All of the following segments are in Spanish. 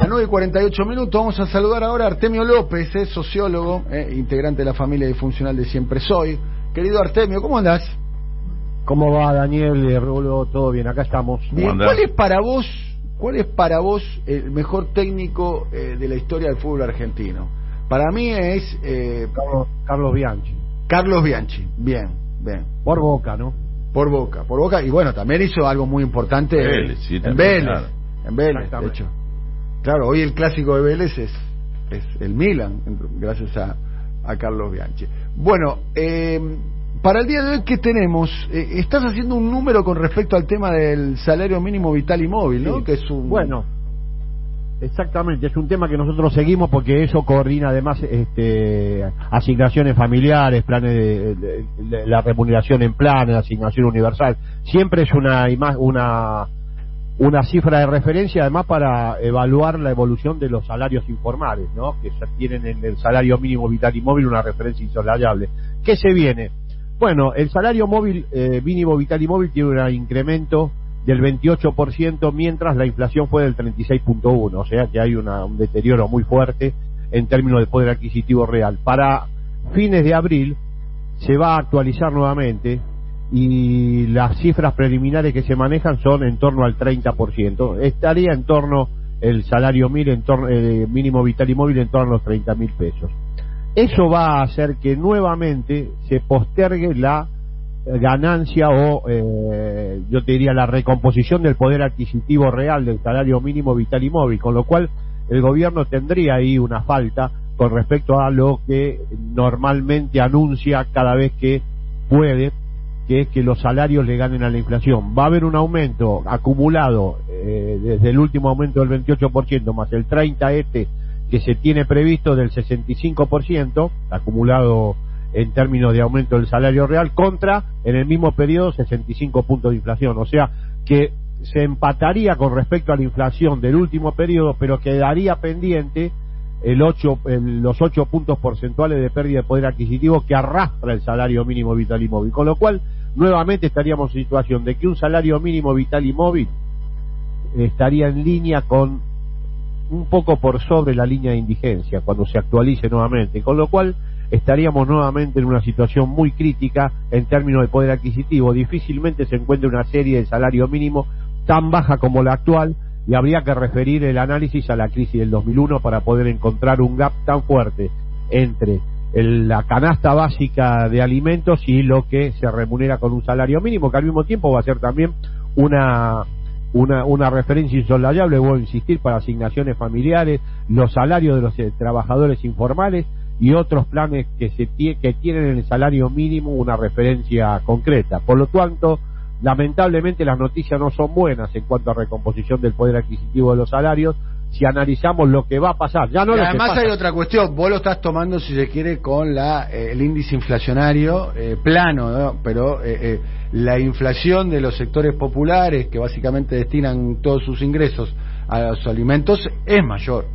Las 9:48, vamos a saludar ahora a Artemio López, sociólogo, integrante de la familia disfuncional de Siempre Soy. Querido Artemio, ¿cómo andás? ¿Cómo va, Daniel? Rulo, todo bien, acá estamos. Bien, ¿cuál es para vos el mejor técnico de la historia del fútbol argentino? Para mí es... Carlos Bianchi. Carlos Bianchi, bien. Por Boca, ¿no? Por Boca, y bueno, también hizo algo muy importante en Vélez, claro. En Vélez, de hecho. Claro, hoy el clásico de Vélez es el Milan, gracias a Carlos Bianchi. Bueno, para el día de hoy, ¿qué tenemos? Estás haciendo un número con respecto al tema del salario mínimo vital y móvil, ¿no? Sí. Que es un... Bueno, exactamente, es un tema que nosotros seguimos porque eso coordina además asignaciones familiares, planes de la remuneración en planes, asignación universal. Siempre es una cifra de referencia además para evaluar la evolución de los salarios informales, ¿no? Que ya tienen en el salario mínimo vital y móvil una referencia insoslayable. ¿Qué se viene? Bueno, el salario mínimo vital y móvil tiene un incremento del 28%, mientras la inflación fue del 36.1%, o sea que hay un deterioro muy fuerte en términos de poder adquisitivo real. Para fines de abril se va a actualizar nuevamente y las cifras preliminares que se manejan son en torno al 30%. Estaría en torno el salario mínimo vital y móvil en torno a los 30.000 pesos. Eso va a hacer que nuevamente se postergue la ganancia o yo te diría la recomposición del poder adquisitivo real del salario mínimo vital y móvil, con lo cual el gobierno tendría ahí una falta con respecto a lo que normalmente anuncia cada vez que puede, que es que los salarios le ganen a la inflación. Va a haber un aumento acumulado desde el último aumento del 28% más el 30% que se tiene previsto del 65% acumulado en términos de aumento del salario real, contra en el mismo periodo 65 puntos de inflación, o sea que se empataría con respecto a la inflación del último periodo, pero quedaría pendiente los 8 puntos porcentuales de pérdida de poder adquisitivo que arrastra el salario mínimo vital y móvil, con lo cual nuevamente estaríamos en situación de que un salario mínimo vital y móvil estaría en línea con un poco por sobre la línea de indigencia cuando se actualice nuevamente, con lo cual estaríamos nuevamente en una situación muy crítica en términos de poder adquisitivo. Difícilmente se encuentra una serie de salario mínimo tan baja como la actual, y habría que referir el análisis a la crisis del 2001 para poder encontrar un gap tan fuerte entre la canasta básica de alimentos y lo que se remunera con un salario mínimo, que al mismo tiempo va a ser también una referencia insoslayable, voy a insistir, para asignaciones familiares, los salarios de los trabajadores informales y otros planes que tienen en el salario mínimo una referencia concreta. Por lo tanto, lamentablemente las noticias no son buenas en cuanto a recomposición del poder adquisitivo de los salarios si analizamos lo que va a pasar. Ya no y lo además que pasa. Hay otra cuestión, vos lo estás tomando, si se quiere, con el índice inflacionario plano, ¿no? Pero la inflación de los sectores populares, que básicamente destinan todos sus ingresos a los alimentos, es mayor.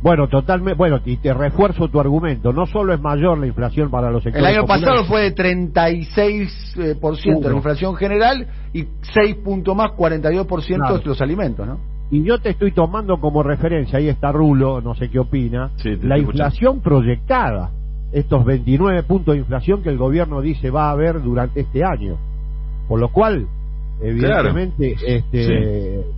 Bueno, totalmente. Bueno, y te refuerzo tu argumento. No solo es mayor la inflación para los sectores populares. El año pasado fue de 36% la inflación general y 6 puntos más, 42% claro. Los alimentos, ¿no? Y yo te estoy tomando como referencia, ahí está Rulo, no sé qué opina, la inflación proyectada, estos 29 puntos de inflación que el gobierno dice va a haber durante este año. Por lo cual, evidentemente,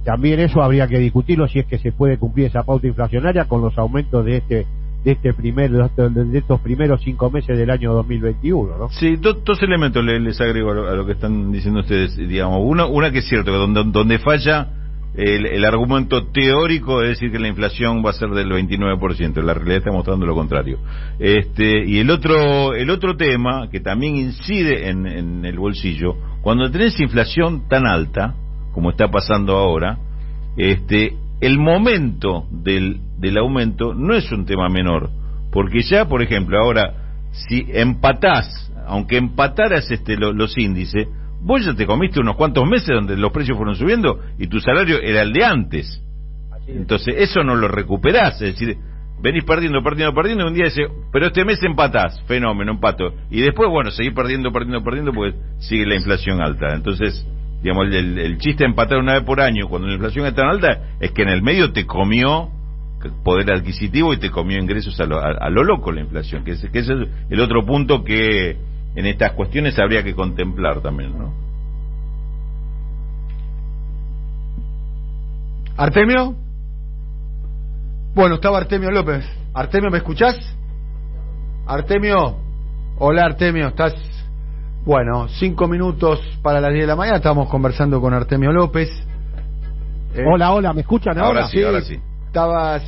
también eso habría que discutirlo, si es que se puede cumplir esa pauta inflacionaria con los aumentos de estos primeros 5 meses del año 2021, ¿no? Sí, dos elementos les agrego a lo que están diciendo ustedes, digamos. Una que es cierto, que donde falla el argumento teórico es decir que la inflación va a ser del 29%, la realidad está mostrando lo contrario. Y el otro tema que también incide en el bolsillo, cuando tenés inflación tan alta como está pasando ahora, el momento del aumento no es un tema menor, porque ya, por ejemplo, ahora si empatás, aunque empataras los índices, vos ya te comiste unos cuantos meses donde los precios fueron subiendo y tu salario era el de antes. Entonces eso no lo recuperás, es decir, venís perdiendo, y un día dice, pero este mes empatás, fenómeno, empato, y después, bueno, seguís perdiendo, porque sigue la inflación alta. Entonces, digamos, el chiste de empatar una vez por año cuando la inflación es tan alta es que en el medio te comió poder adquisitivo y te comió ingresos a lo loco la inflación, que ese es el otro punto que en estas cuestiones habría que contemplar también, ¿no? ¿Artemio? Bueno, estaba Artemio López. Artemio, ¿me escuchás? Artemio, hola Artemio, ¿estás? Bueno, 5 minutos para las 10 de la mañana, estamos conversando con Artemio López. Hola, ¿me escuchan ahora? Ahora sí. Estabas,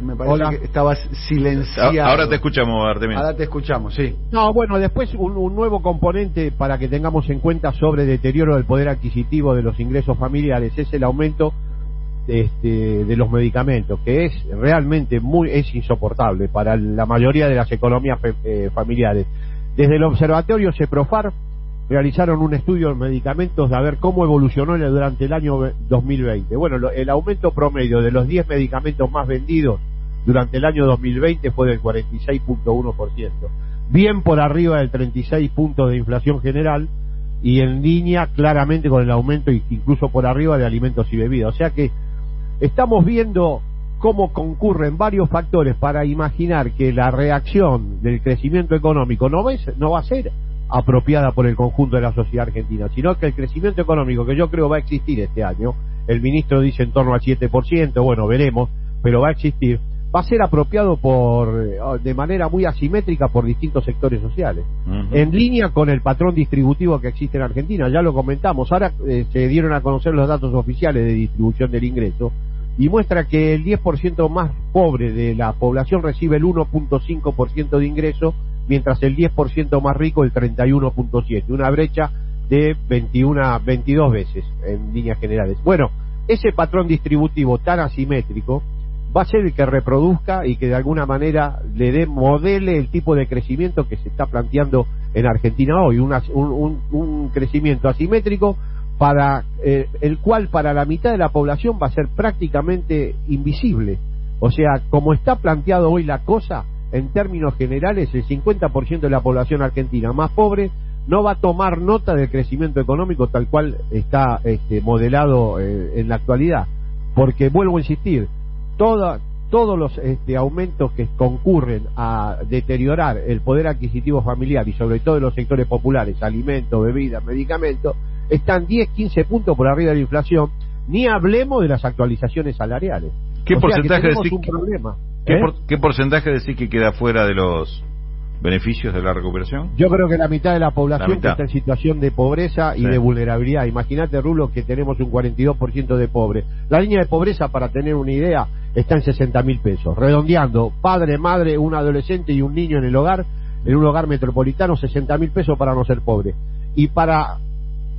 me parece que estabas silenciado. Ahora te escuchamos, Artemio. Ahora te escuchamos, sí. No, bueno, después un nuevo componente para que tengamos en cuenta sobre deterioro del poder adquisitivo de los ingresos familiares es el aumento de los medicamentos, que es realmente es insoportable para la mayoría de las economías familiares. Desde el observatorio CEPROFAR realizaron un estudio de medicamentos de ver cómo evolucionó durante el año 2020. Bueno, el aumento promedio de los 10 medicamentos más vendidos durante el año 2020 fue del 46.1%, bien por arriba del 36 puntos de inflación general y en línea claramente con el aumento incluso por arriba de alimentos y bebidas. O sea que estamos viendo cómo concurren varios factores para imaginar que la reacción del crecimiento económico no va a ser apropiada por el conjunto de la sociedad argentina, sino que el crecimiento económico que yo creo va a existir este año, el ministro dice en torno al 7%, bueno, veremos, pero va a existir, va a ser apropiado de manera muy asimétrica por distintos sectores sociales, en línea con el patrón distributivo que existe en Argentina. Ya lo comentamos, ahora se dieron a conocer los datos oficiales de distribución del ingreso, y muestra que el 10% más pobre de la población recibe el 1.5% de ingreso, mientras el 10% más rico el 31.7%, una brecha de 22 veces en líneas generales. Bueno, ese patrón distributivo tan asimétrico va a ser el que reproduzca y que de alguna manera modele el tipo de crecimiento que se está planteando en Argentina hoy, un crecimiento asimétrico para el cual para la mitad de la población va a ser prácticamente invisible. O sea, como está planteado hoy la cosa, en términos generales, el 50% de la población argentina más pobre no va a tomar nota del crecimiento económico tal cual está modelado en la actualidad. Porque, vuelvo a insistir, todos los aumentos que concurren a deteriorar el poder adquisitivo familiar y sobre todo en los sectores populares, alimentos, bebidas, medicamentos, están 10-15 puntos por arriba de la inflación, ni hablemos de las actualizaciones salariales. ¿Qué porcentaje decís un problema? ¿Qué porcentaje decís que queda fuera de los beneficios de la recuperación? Yo creo que la mitad de la población que está en situación de pobreza y de vulnerabilidad. Imagínate, Rulo, que tenemos un 42% de pobres. La línea de pobreza, para tener una idea, está en 60.000 pesos. Redondeando, padre, madre, un adolescente y un niño en un hogar metropolitano, 60.000 pesos para no ser pobre. Y para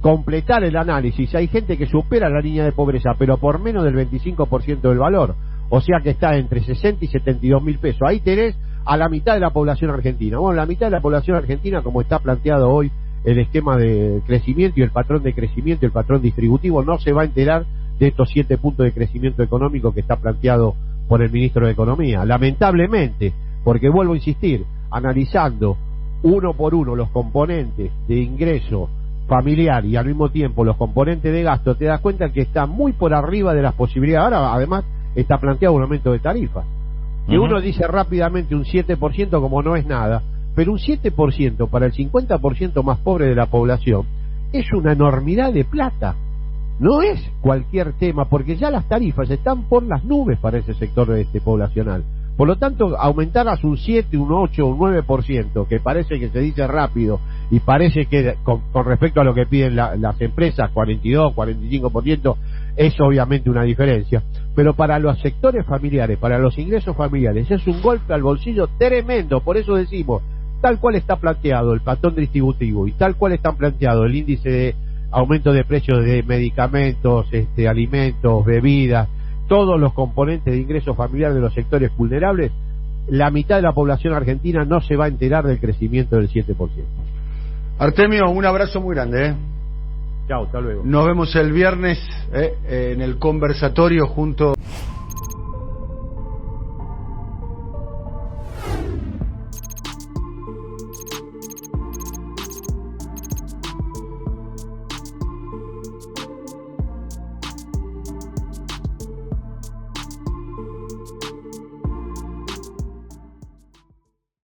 completar el análisis, hay gente que supera la línea de pobreza, pero por menos del 25% del valor. O sea que está entre 60 y 72.000 pesos. Ahí tenés a la mitad de la población argentina. Bueno, la mitad de la población argentina, como está planteado hoy el esquema de crecimiento y el patrón de crecimiento y el patrón distributivo, no se va a enterar de estos 7 puntos de crecimiento económico que está planteado por el ministro de Economía. Lamentablemente, porque vuelvo a insistir, analizando uno por uno los componentes de ingreso familiar y al mismo tiempo los componentes de gasto, te das cuenta que está muy por arriba de las posibilidades. Ahora, además, está planteado un aumento de tarifas. Que uno dice rápidamente un 7% como no es nada, pero un 7% para el 50% más pobre de la población es una enormidad de plata. No es cualquier tema, porque ya las tarifas están por las nubes para ese sector poblacional. Por lo tanto, aumentarlas un 7, un 8, un 9%, que parece que se dice rápido, y parece que con respecto a lo que piden las empresas, 42, 45%, es obviamente una diferencia. Pero para los sectores familiares, para los ingresos familiares, es un golpe al bolsillo tremendo. Por eso decimos, tal cual está planteado el patrón distributivo y tal cual está planteado el índice de aumento de precios de medicamentos, alimentos, bebidas, todos los componentes de ingresos familiares de los sectores vulnerables, la mitad de la población argentina no se va a enterar del crecimiento del 7%. Artemio, un abrazo muy grande. Chao, hasta luego. Nos vemos el viernes en el conversatorio junto...